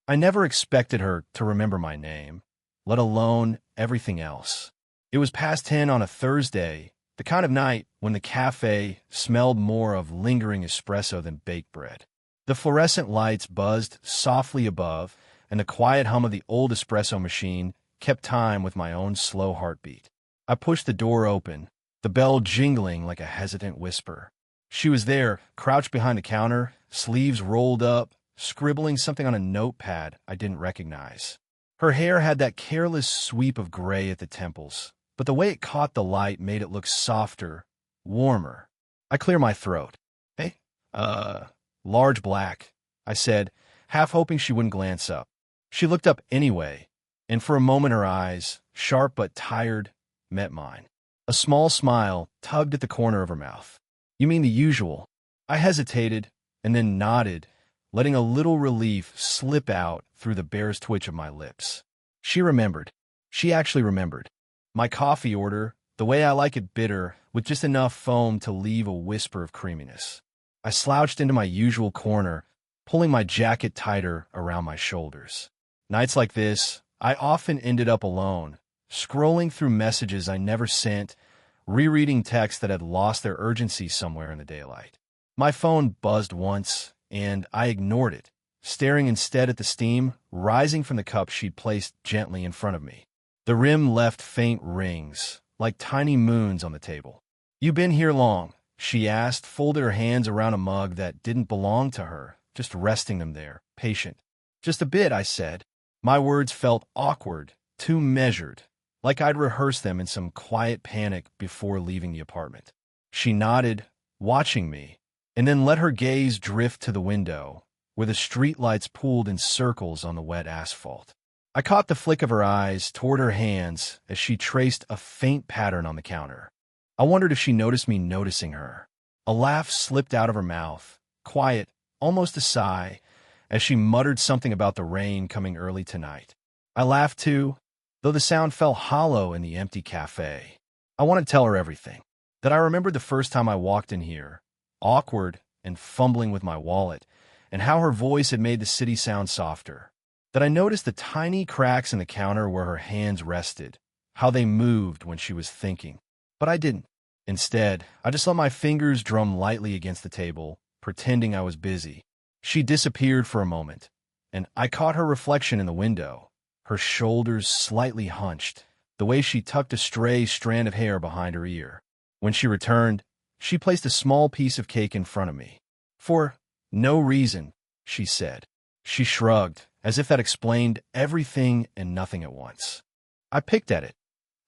I never expected her to remember my name, let alone everything else. It was past 10 on a Thursday, the kind of night when the cafe smelled more of lingering espresso than baked bread. The fluorescent lights buzzed softly above, and the quiet hum of the old espresso machine kept time with my own slow heartbeat. I pushed the door open, the bell jingling like a hesitant whisper. She was there, crouched behind the counter, sleeves rolled up, scribbling something on a notepad I didn't recognize. Her hair had that careless sweep of gray at the temples, but the way it caught the light made it look softer, warmer. I cleared my throat. Hey, large black, I said, half hoping she wouldn't glance up. She looked up anyway, and for a moment her eyes, sharp but tired, met mine. A small smile tugged at the corner of her mouth. You mean the usual? I hesitated, and then nodded, letting a little relief slip out through the barest twitch of my lips. She remembered. She actually remembered. My coffee order, the way I like it bitter, with just enough foam to leave a whisper of creaminess. I slouched into my usual corner, pulling my jacket tighter around my shoulders. Nights like this, I often ended up alone, scrolling through messages I never sent, rereading texts that had lost their urgency somewhere in the daylight. My phone buzzed once, and I ignored it, staring instead at the steam rising from the cup she'd placed gently in front of me. The rim left faint rings, like tiny moons on the table. "You been here long?" she asked, folded her hands around a mug that didn't belong to her, just resting them there, patient. "Just a bit," I said. My words felt awkward, too measured, like I'd rehearsed them in some quiet panic before leaving the apartment. She nodded, watching me, and then let her gaze drift to the window, where the streetlights pooled in circles on the wet asphalt. I caught the flick of her eyes toward her hands as she traced a faint pattern on the counter. I wondered if she noticed me noticing her. A laugh slipped out of her mouth, quiet, almost a sigh, as she muttered something about the rain coming early tonight. I laughed too, though the sound fell hollow in the empty cafe. I wanted to tell her everything. That I remembered the first time I walked in here, awkward and fumbling with my wallet, and how her voice had made the city sound softer. That I noticed the tiny cracks in the counter where her hands rested, how they moved when she was thinking. But I didn't. Instead, I just let my fingers drum lightly against the table, pretending I was busy. She disappeared for a moment, and I caught her reflection in the window, her shoulders slightly hunched, the way she tucked a stray strand of hair behind her ear. When she returned, she placed a small piece of cake in front of me. "For no reason," she said. She shrugged, as if that explained everything and nothing at once. I picked at it,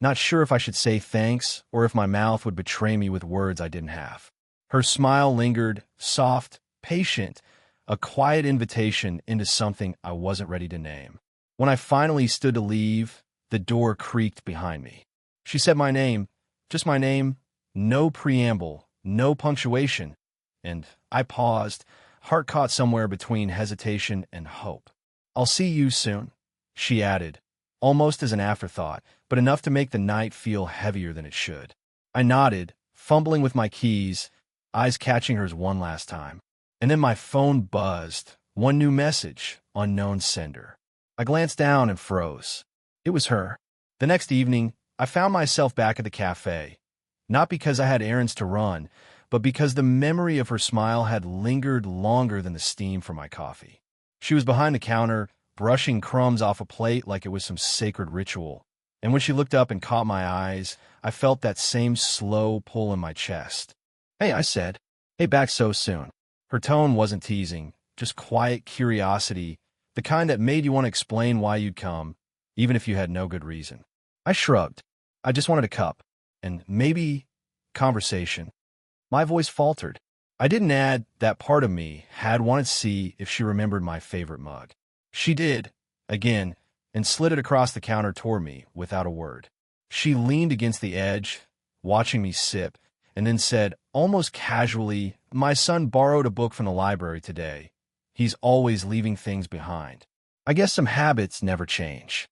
not sure if I should say thanks or if my mouth would betray me with words I didn't have. Her smile lingered, soft, patient, a quiet invitation into something I wasn't ready to name. When I finally stood to leave, the door creaked behind me. She said my name, just my name, no preamble, no punctuation, and I paused, heart caught somewhere between hesitation and hope. "I'll see you soon," she added, almost as an afterthought, but enough to make the night feel heavier than it should. I nodded, fumbling with my keys, eyes catching hers one last time. And then my phone buzzed, one new message, unknown sender. I glanced down and froze. It was her. The next evening, I found myself back at the cafe, not because I had errands to run, but because the memory of her smile had lingered longer than the steam from my coffee. She was behind the counter, brushing crumbs off a plate like it was some sacred ritual. And when she looked up and caught my eyes, I felt that same slow pull in my chest. "Hey," I said. "Hey, back so soon." Her tone wasn't teasing, just quiet curiosity, the kind that made you want to explain why you'd come, even if you had no good reason. I shrugged. I just wanted a cup, and maybe conversation. My voice faltered. I didn't add that part of me had wanted to see if she remembered my favorite mug. She did, again, and slid it across the counter toward me without a word. She leaned against the edge, watching me sip, and then said, almost casually, "My son borrowed a book from the library today. He's always leaving things behind. I guess some habits never change."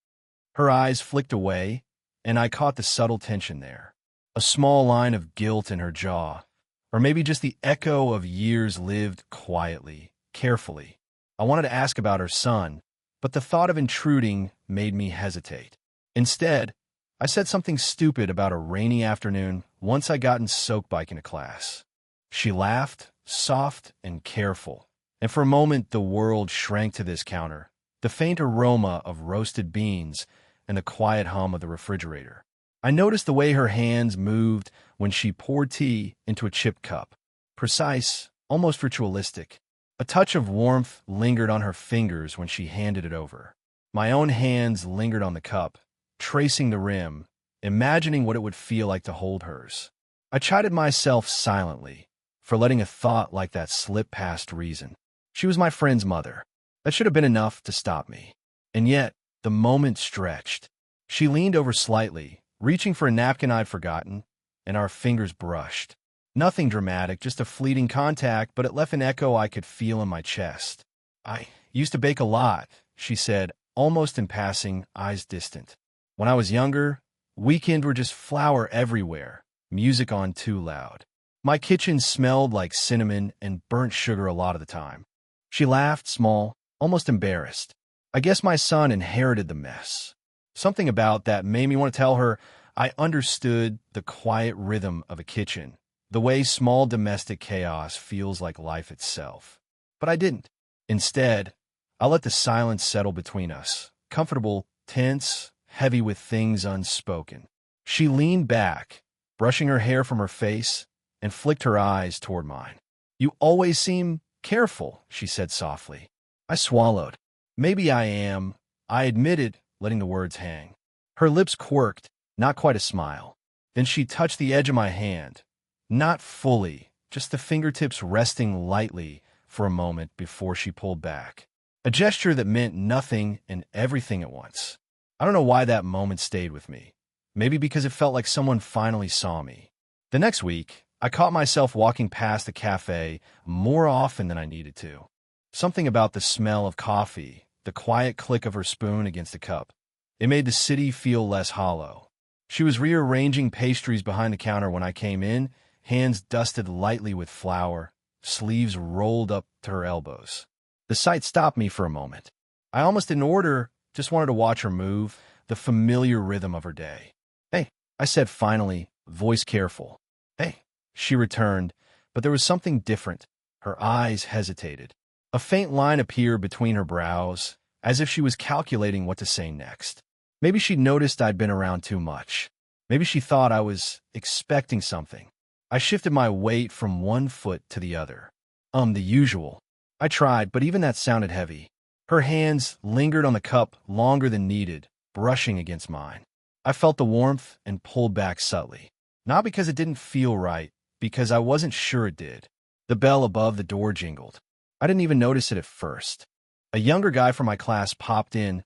Her eyes flicked away, and I caught the subtle tension there. A small line of guilt in her jaw, or maybe just the echo of years lived quietly, carefully. I wanted to ask about her son, but the thought of intruding made me hesitate. Instead, I said something stupid about a rainy afternoon once I got in soak biking to class. She laughed, soft and careful, and for a moment the world shrank to this counter, the faint aroma of roasted beans and the quiet hum of the refrigerator. I noticed the way her hands moved when she poured tea into a chipped cup. Precise, almost ritualistic. A touch of warmth lingered on her fingers when she handed it over. My own hands lingered on the cup, tracing the rim, imagining what it would feel like to hold hers. I chided myself silently for letting a thought like that slip past reason. She was my friend's mother. That should have been enough to stop me. And yet, the moment stretched. She leaned over slightly, reaching for a napkin I'd forgotten, and our fingers brushed. Nothing dramatic, just a fleeting contact, but it left an echo I could feel in my chest. "I used to bake a lot," she said, almost in passing, eyes distant. "When I was younger, weekends were just flour everywhere, music on too loud. My kitchen smelled like cinnamon and burnt sugar a lot of the time." She laughed, small, almost embarrassed. I guess my son inherited the mess. Something about that made me want to tell her I understood the quiet rhythm of a kitchen, the way small domestic chaos feels like life itself. But I didn't. Instead, I let the silence settle between us, comfortable, tense, heavy with things unspoken. She leaned back, brushing her hair from her face, and flicked her eyes toward mine. "You always seem careful," she said softly. I swallowed. "Maybe I am," I admitted, letting the words hang. Her lips quirked, not quite a smile. Then she touched the edge of my hand. Not fully, just the fingertips resting lightly for a moment before she pulled back. A gesture that meant nothing and everything at once. I don't know why that moment stayed with me. Maybe because it felt like someone finally saw me. The next week, I caught myself walking past the cafe more often than I needed to. Something about the smell of coffee, the quiet click of her spoon against the cup. It made the city feel less hollow. She was rearranging pastries behind the counter when I came in, hands dusted lightly with flour, sleeves rolled up to her elbows. The sight stopped me for a moment. I almost didn't order, just wanted to watch her move, the familiar rhythm of her day. "Hey," I said finally, voice careful. "Hey," she returned, but there was something different. Her eyes hesitated. A faint line appeared between her brows, as if she was calculating what to say next. Maybe she noticed I'd been around too much. Maybe she thought I was expecting something. I shifted my weight from one foot to the other. The usual. I tried, but even that sounded heavy. Her hands lingered on the cup longer than needed, brushing against mine. I felt the warmth and pulled back subtly. Not because it didn't feel right, because I wasn't sure it did. The bell above the door jingled. I didn't even notice it at first. A younger guy from my class popped in,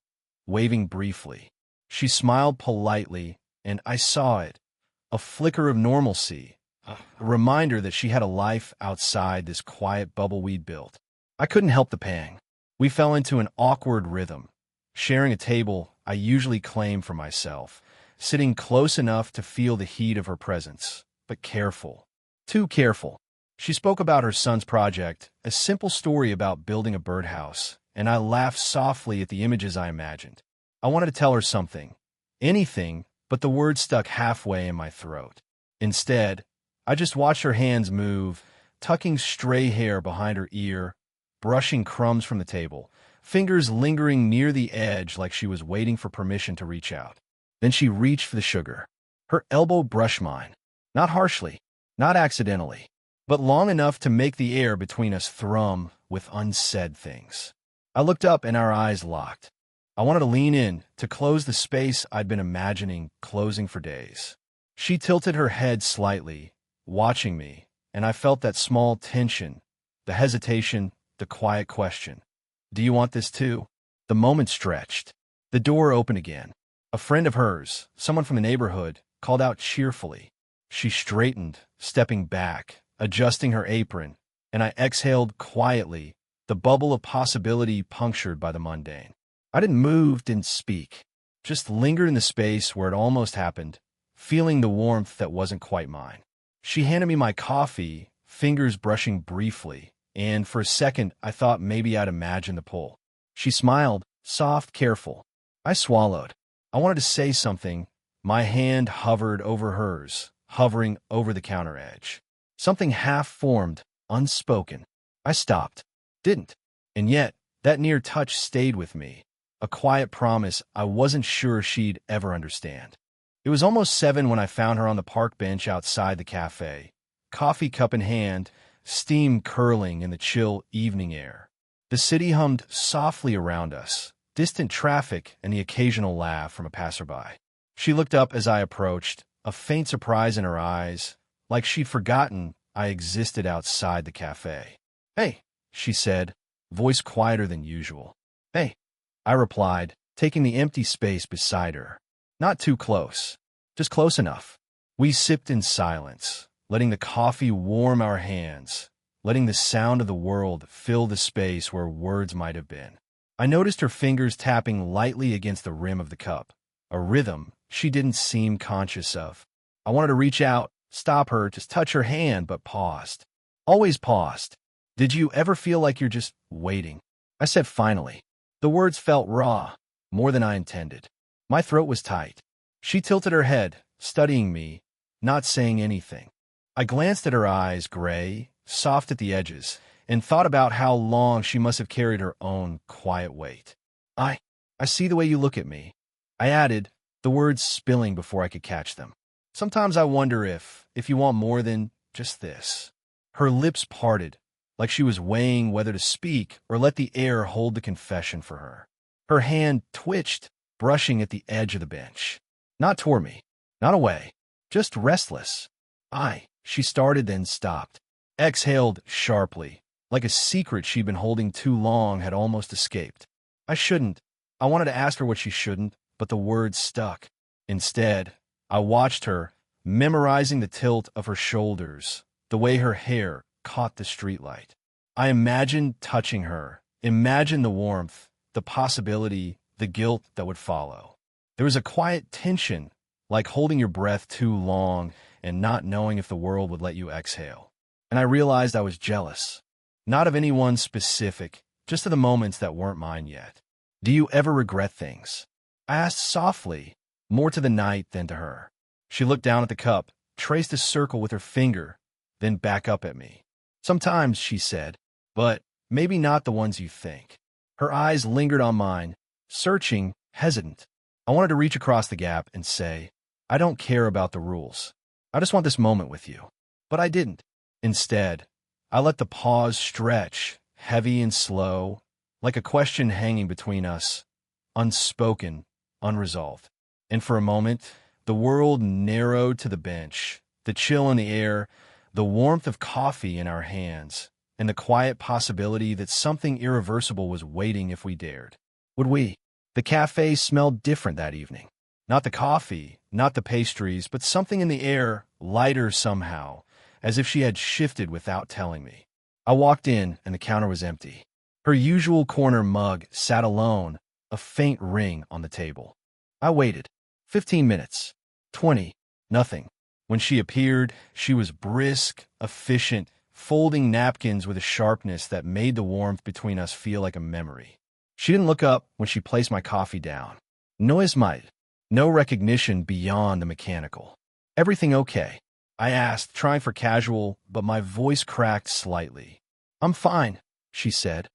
waving briefly. She smiled politely, and I saw it. A flicker of normalcy, a reminder that she had a life outside this quiet bubble we'd built. I couldn't help the pang. We fell into an awkward rhythm, sharing a table I usually claim for myself, sitting close enough to feel the heat of her presence, but careful. Too careful. She spoke about her son's project, a simple story about building a birdhouse, and I laughed softly at the images I imagined. I wanted to tell her something, anything, but the words stuck halfway in my throat. Instead, I just watched her hands move, tucking stray hair behind her ear, brushing crumbs from the table, fingers lingering near the edge like she was waiting for permission to reach out. Then she reached for the sugar. Her elbow brushed mine, not harshly, not accidentally, but long enough to make the air between us thrum with unsaid things. I looked up and our eyes locked. I wanted to lean in, to close the space I'd been imagining closing for days. She tilted her head slightly, watching me, and I felt that small tension, the hesitation, the quiet question. "Do you want this too?" The moment stretched. The door opened again. A friend of hers, someone from the neighborhood, called out cheerfully. She straightened, stepping back, adjusting her apron, and I exhaled quietly, the bubble of possibility punctured by the mundane. I didn't move, didn't speak, just lingered in the space where it almost happened, feeling the warmth that wasn't quite mine. She handed me my coffee, fingers brushing briefly, and for a second I thought maybe I'd imagined the pull. She smiled, soft, careful. I swallowed. I wanted to say something. My hand hovered over hers, hovering over the counter edge. Something half-formed, unspoken. I stopped. Didn't. And yet, that near touch stayed with me. A quiet promise I wasn't sure she'd ever understand. It was almost 7 when I found her on the park bench outside the cafe, coffee cup in hand, steam curling in the chill evening air. The city hummed softly around us, distant traffic and the occasional laugh from a passerby. She looked up as I approached, a faint surprise in her eyes, like she'd forgotten I existed outside the cafe. "Hey," she said, voice quieter than usual. "Hey," I replied, taking the empty space beside her. Not too close, just close enough. We sipped in silence, letting the coffee warm our hands, letting the sound of the world fill the space where words might have been. I noticed her fingers tapping lightly against the rim of the cup, a rhythm she didn't seem conscious of. I wanted to reach out, stop her, just touch her hand, but paused. Always paused. "Did you ever feel like you're just waiting?" I said finally. The words felt raw, more than I intended. My throat was tight. She tilted her head, studying me, not saying anything. I glanced at her eyes, gray, soft at the edges, and thought about how long she must have carried her own quiet weight. I see the way you look at me," I added, the words spilling before I could catch them. "Sometimes I wonder if you want more than just this." Her lips parted, like she was weighing whether to speak or let the air hold the confession for her. Her hand twitched, brushing at the edge of the bench. Not toward me, not away, just restless. She started, then stopped. Exhaled sharply, like a secret she'd been holding too long had almost escaped. I wanted to ask her what she shouldn't, but the words stuck. Instead, I watched her, memorizing the tilt of her shoulders, the way her hair caught the streetlight. I imagined touching her, imagined the warmth, the possibility, the guilt that would follow. There was a quiet tension, like holding your breath too long and not knowing if the world would let you exhale. And I realized I was jealous. Not of anyone specific, just of the moments that weren't mine yet. "Do you ever regret things?" I asked softly, more to the night than to her. She looked down at the cup, traced a circle with her finger, then back up at me. "Sometimes," she said, "but maybe not the ones you think." Her eyes lingered on mine, searching, hesitant. I wanted to reach across the gap and say, "I don't care about the rules. I just want this moment with you." But I didn't. Instead, I let the pause stretch, heavy and slow, like a question hanging between us, unspoken, unresolved. And for a moment, the world narrowed to the bench, the chill in the air, the warmth of coffee in our hands, and the quiet possibility that something irreversible was waiting if we dared. Would we? The cafe smelled different that evening. Not the coffee, not the pastries, but something in the air, lighter somehow, as if she had shifted without telling me. I walked in, and the counter was empty. Her usual corner mug sat alone, a faint ring on the table. I waited. 15 minutes. 20. Nothing. When she appeared, she was brisk, efficient, folding napkins with a sharpness that made the warmth between us feel like a memory. She didn't look up when she placed my coffee down. No ismite. No recognition beyond the mechanical. "Everything okay?" I asked, trying for casual, but my voice cracked slightly. "I'm fine," she said,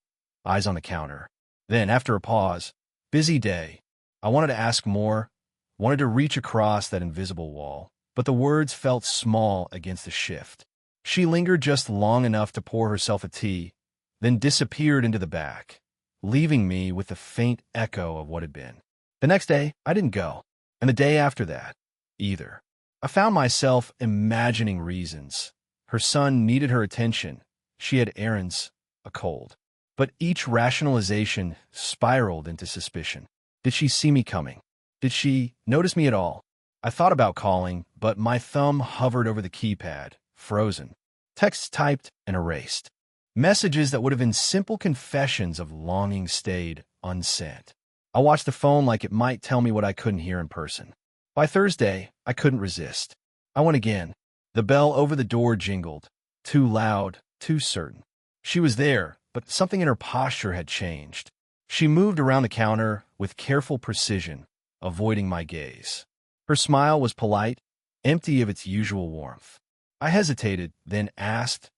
eyes on the counter. Then, after a pause, "Busy day." I wanted to ask more, wanted to reach across that invisible wall, but the words felt small against the shift. She lingered just long enough to pour herself a tea, then disappeared into the back, leaving me with the faint echo of what had been. The next day, I didn't go, and the day after that, either. I found myself imagining reasons. Her son needed her attention. She had errands, a cold. But each rationalization spiraled into suspicion. Did she see me coming? Did she notice me at all? I thought about calling, but my thumb hovered over the keypad, frozen. Texts typed and erased. Messages that would have been simple confessions of longing stayed unsent. I watched the phone like it might tell me what I couldn't hear in person. By Thursday, I couldn't resist. I went again. The bell over the door jingled. Too loud, too certain. She was there, but something in her posture had changed. She moved around the counter with careful precision, avoiding my gaze. Her smile was polite, empty of its usual warmth. I hesitated, then asked,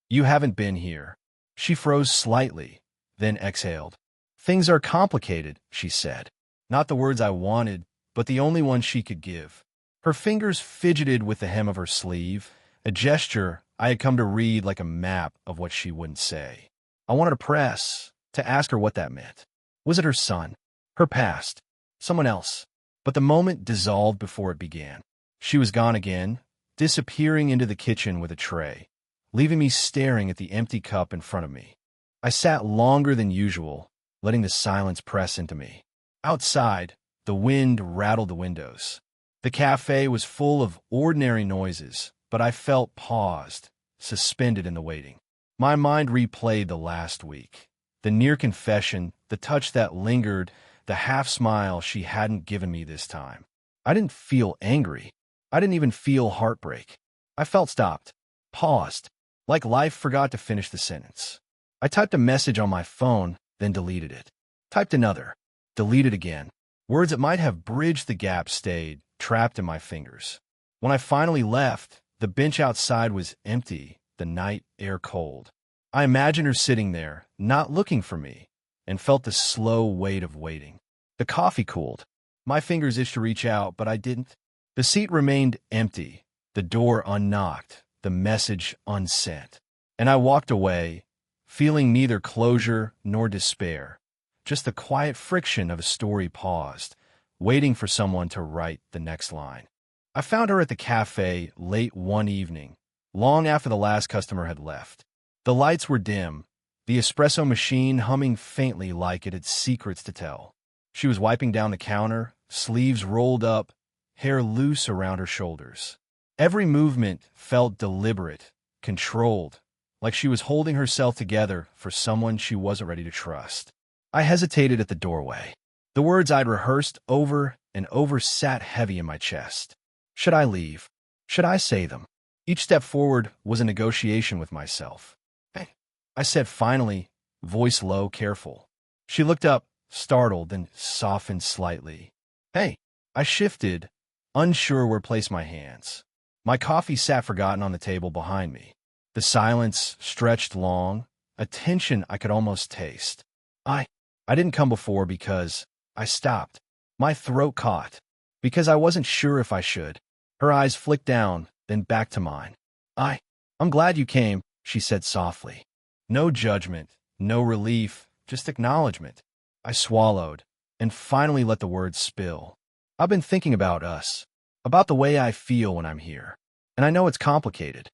"You haven't been here." She froze slightly, then exhaled. "Things are complicated," she said. Not the words I wanted, but the only ones she could give. Her fingers fidgeted with the hem of her sleeve, a gesture I had come to read like a map of what she wouldn't say. I wanted to press, to ask her what that meant. Was it her son? Her past? Someone else? But the moment dissolved before it began. She was gone again, disappearing into the kitchen with a tray, leaving me staring at the empty cup in front of me. I sat longer than usual, letting the silence press into me. Outside, the wind rattled the windows. The cafe was full of ordinary noises, but I felt paused, suspended in the waiting. My mind replayed the last week. The near confession, the touch that lingered, the half-smile she hadn't given me this time. I didn't feel angry. I didn't even feel heartbreak. I felt stopped, paused, like life forgot to finish the sentence. I typed a message on my phone, then deleted it. Typed another, deleted again. Words that might have bridged the gap stayed, trapped in my fingers. When I finally left, the bench outside was empty, the night air cold. I imagined her sitting there, not looking for me, and felt the slow weight of waiting. The coffee cooled. My fingers itched to reach out, but I didn't. The seat remained empty, the door unknocked, the message unsent. And I walked away, feeling neither closure nor despair, just the quiet friction of a story paused, waiting for someone to write the next line. I found her at the cafe late one evening, long after the last customer had left. The lights were dim, the espresso machine humming faintly like it had secrets to tell. She was wiping down the counter, sleeves rolled up, hair loose around her shoulders. Every movement felt deliberate, controlled, like she was holding herself together for someone she wasn't ready to trust. I hesitated at the doorway. The words I'd rehearsed over and over sat heavy in my chest. Should I leave? Should I say them? Each step forward was a negotiation with myself. "Hey," I said finally, voice low, careful. She looked up, startled, then softened slightly. "Hey." I shifted, unsure where to place my hands. My coffee sat forgotten on the table behind me. The silence stretched long, a tension I could almost taste. I didn't come before because I stopped. My throat caught, because I wasn't sure if I should. Her eyes flicked down, then back to mine. I'm glad you came," she said softly. No judgment, no relief, just acknowledgement. I swallowed, and finally let the words spill. "I've been thinking about us, about the way I feel when I'm here. And I know it's complicated.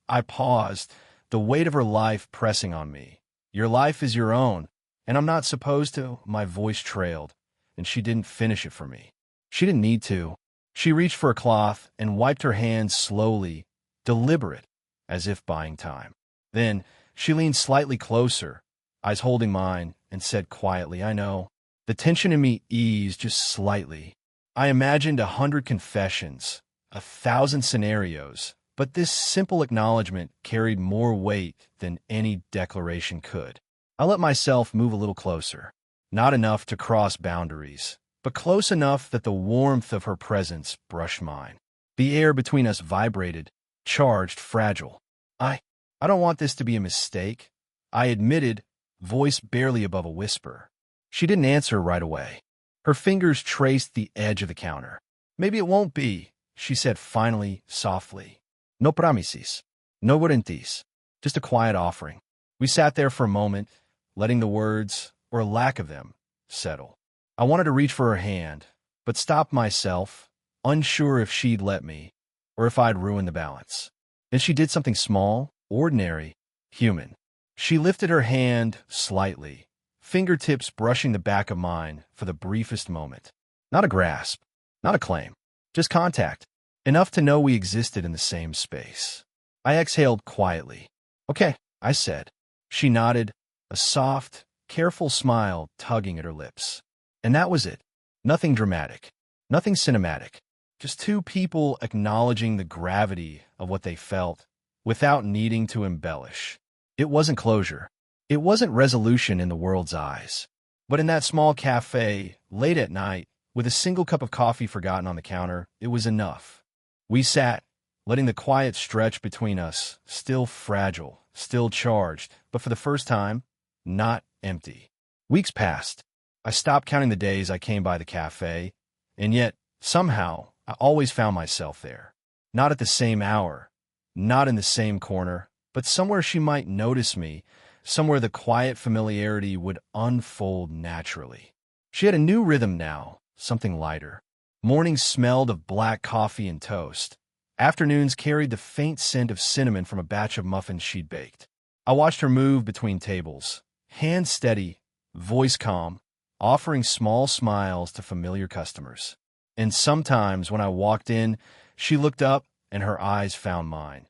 I paused, the weight of her life pressing on me. Your life is your own, and I'm not supposed to." My voice trailed, and she didn't finish it for me. She didn't need to. She reached for a cloth and wiped her hands slowly, deliberate, as if buying time. Then she leaned slightly closer, eyes holding mine, and said quietly, "I know." The tension in me eased just slightly. I imagined 100 confessions, 1,000 scenarios, but this simple acknowledgement carried more weight than any declaration could. I let myself move a little closer, not enough to cross boundaries, but close enough that the warmth of her presence brushed mine. The air between us vibrated, charged, fragile. I don't want this to be a mistake," I admitted, voice barely above a whisper. She didn't answer right away. Her fingers traced the edge of the counter. "Maybe it won't be," she said finally, softly. "No promises, no guarantees, just a quiet offering." We sat there for a moment, letting the words, or lack of them, settle. I wanted to reach for her hand, but stopped myself, unsure if she'd let me, or if I'd ruined the balance. Then she did something small, ordinary, human. She lifted her hand slightly, fingertips brushing the back of mine for the briefest moment. Not a grasp, not a claim, just contact, enough to know we existed in the same space. I exhaled quietly. "Okay," I said. She nodded, a soft, careful smile tugging at her lips. And that was it. Nothing dramatic, nothing cinematic. Just two people acknowledging the gravity of what they felt without needing to embellish. It wasn't closure. It wasn't resolution in the world's eyes. But in that small cafe, late at night, with a single cup of coffee forgotten on the counter, it was enough. We sat, letting the quiet stretch between us, still fragile, still charged, but for the first time, not empty. Weeks passed. I stopped counting the days I came by the cafe, and yet, somehow, I always found myself there. Not at the same hour, not in the same corner, but somewhere she might notice me, somewhere the quiet familiarity would unfold naturally. She had a new rhythm now, something lighter. Mornings smelled of black coffee and toast. Afternoons carried the faint scent of cinnamon from a batch of muffins she'd baked. I watched her move between tables, hand steady, voice calm, offering small smiles to familiar customers. And sometimes when I walked in, she looked up and her eyes found mine.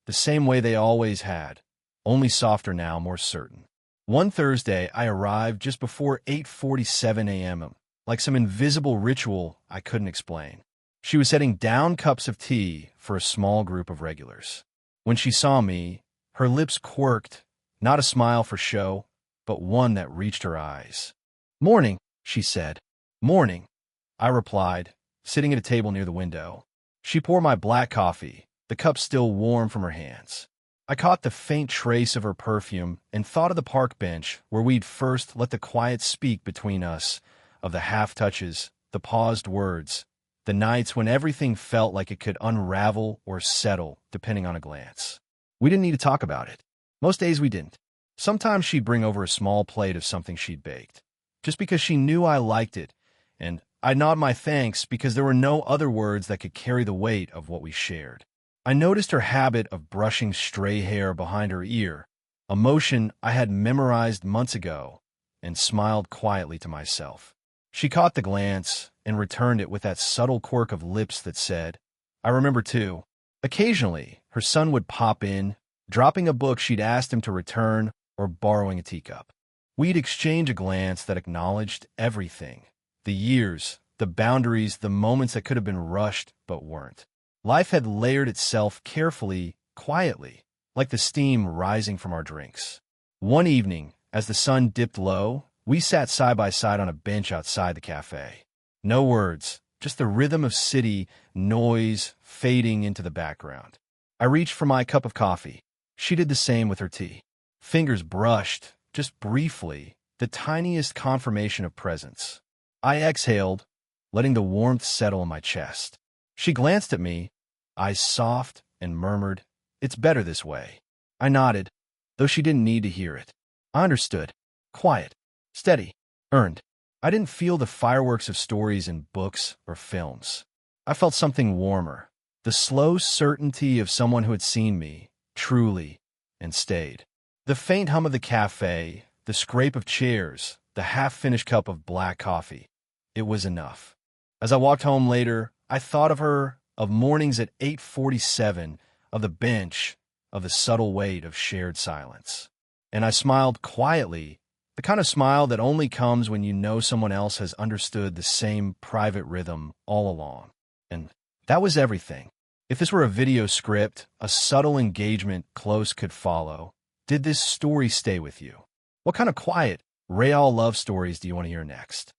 The same way they always had, only softer now, more certain. One Thursday, I arrived just before 8:47 a.m., like some invisible ritual I couldn't explain. She was setting down cups of tea for a small group of regulars. When she saw me, her lips quirked, not a smile for show, but one that reached her eyes. "Morning," she said. "Morning," I replied, sitting at a table near the window. She poured my black coffee, the cup still warm from her hands. I caught the faint trace of her perfume and thought of the park bench where we'd first let the quiet speak between us, of the half-touches, the paused words, the nights when everything felt like it could unravel or settle depending on a glance. We didn't need to talk about it. Most days we didn't. Sometimes she'd bring over a small plate of something she'd baked, just because she knew I liked it, and I'd nod my thanks because there were no other words that could carry the weight of what we shared. I noticed her habit of brushing stray hair behind her ear, a motion I had memorized months ago, and smiled quietly to myself. She caught the glance and returned it with that subtle quirk of lips that said, "I remember too." Occasionally, her son would pop in, dropping a book she'd asked him to return or borrowing a teacup. We'd exchange a glance that acknowledged everything. The years, the boundaries, the moments that could have been rushed but weren't. Life had layered itself carefully, quietly, like the steam rising from our drinks. One evening, as the sun dipped low, we sat side by side on a bench outside the cafe. No words, just the rhythm of city noise fading into the background. I reached for my cup of coffee. She did the same with her tea. Fingers brushed, just briefly, the tiniest confirmation of presence. I exhaled, letting the warmth settle in my chest. She glanced at me, eyes soft, and murmured, "It's better this way." I nodded, though she didn't need to hear it. I understood. Quiet, steady, earned. I didn't feel the fireworks of stories in books or films. I felt something warmer, the slow certainty of someone who had seen me, truly, and stayed. The faint hum of the cafe, the scrape of chairs, the half-finished cup of black coffee. It was enough. As I walked home later, I thought of her, of mornings at 8:47, of the bench, of the subtle weight of shared silence. And I smiled quietly, the kind of smile that only comes when you know someone else has understood the same private rhythm all along. And that was everything. If this were a video script, a subtle engagement close could follow. Did this story stay with you? What kind of quiet, real love stories do you want to hear next?